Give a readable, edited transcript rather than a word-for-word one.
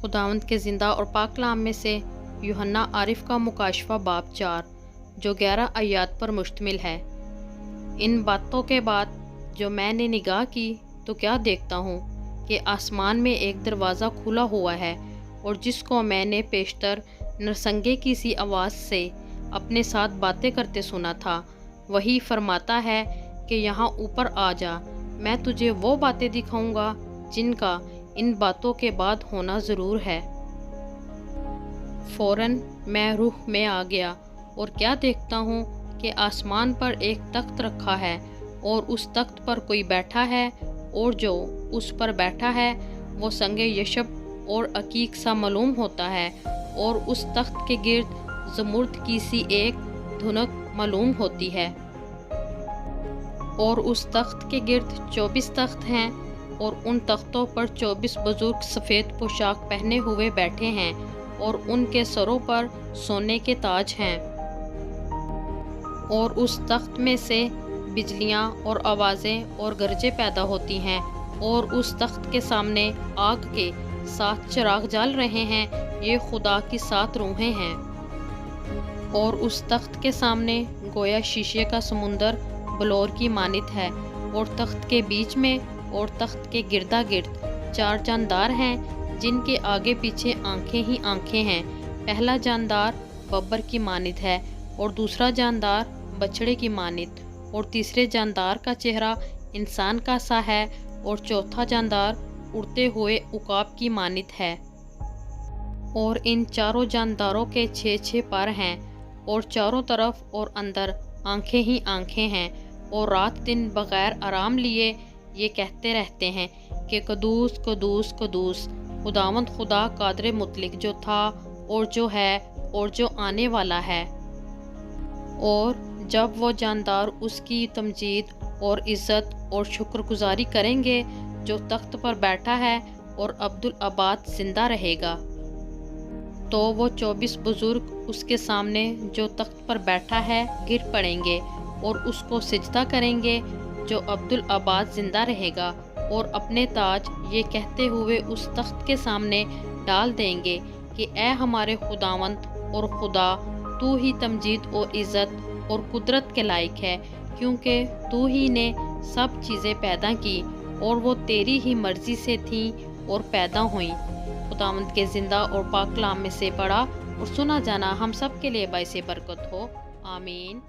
खुदावंद के ज़िंदा और पाक कलाम में से यूहन्ना आरिफ का मुकाशफा बाब 4 जो 11 आयत पर मुश्तमिल है। इन बातों के बाद जो मैंने निगाह की तो क्या देखता हूँ कि आसमान में एक दरवाज़ा खुला हुआ है और जिसको मैंने पेशतर नरसंगे की सी आवाज़ से अपने साथ बातें करते सुना था, वही फरमाता है कि यहाँ ऊपर आ जा, मैं तुझे वो बातें दिखाऊंगा जिनका इन बातों के बाद होना ज़रूर है। फ़ौरन मैं रूह में आ गया और क्या देखता हूँ कि आसमान पर एक तख्त रखा है और उस तख्त पर कोई बैठा है और जो उस पर बैठा है वो संगे यशब और अकीक सा मालूम होता है और उस तख्त के गिर्द ज़मुर्द की सी एक धुनक मालूम होती है और उस तख्त के गिर्द 24 तख्त हैं और उन तख्तों पर 24 बुजुर्ग सफ़ेद पोशाक पहने हुए बैठे हैं और उनके सरों पर सोने के ताज हैं। और उस तख्त में से बिजलियां और आवाज़ें और गरजें पैदा होती हैं और उस तख्त के सामने आग के 7 चिराग जल रहे हैं, ये खुदा की 7 रूहें हैं। और उस तख्त के सामने गोया शीशे का समुंदर बलौर की मानित है और तख्त के बीच में और तख्त के गिरदा गिर्द 4 जानदार हैं जिनके आगे पीछे आंखें ही आंखें हैं। पहला जानदार बब्बर की मानित है और दूसरा जानदार बछड़े की मानित और तीसरे जानदार का चेहरा इंसान का सा है और चौथा जानदार उड़ते हुए उकाब की मानित है। और इन चारों जानदारों के 6-6 पर हैं और चारों तरफ और अंदर आंखें ही आंखें हैं और रात दिन बगैर आराम लिए ये कहते रहते हैं कि कदूस कदूस कदूस खुदावंद खुदा कादर मुतलिक जो था और जो है और जो आने वाला है। और जब वो जानदार उसकी तमजीद और इज़्ज़त और शुक्रगुजारी करेंगे जो तख्त पर बैठा है और अब्दुल अबाद जिंदा रहेगा, तो वो 24 बुजुर्ग उसके सामने जो तख्त पर बैठा है गिर पड़ेंगे और उसको सिजदा करेंगे जो अब्दुल अबाद जिंदा रहेगा और अपने ताज ये कहते हुए उस तख्त के सामने डाल देंगे कि ए हमारे खुदावंद और खुदा, तू ही तमजीद और इज़्ज़त और कुदरत के लायक है, क्योंकि तू ही ने सब चीज़ें पैदा की और वो तेरी ही मर्ज़ी से थीं और पैदा हुईं। खुदावंद के ज़िंदा और पाक कलाम में से पढ़ा और सुना जाना हम सब के लिए बाइसे बरकत हो। आमीन।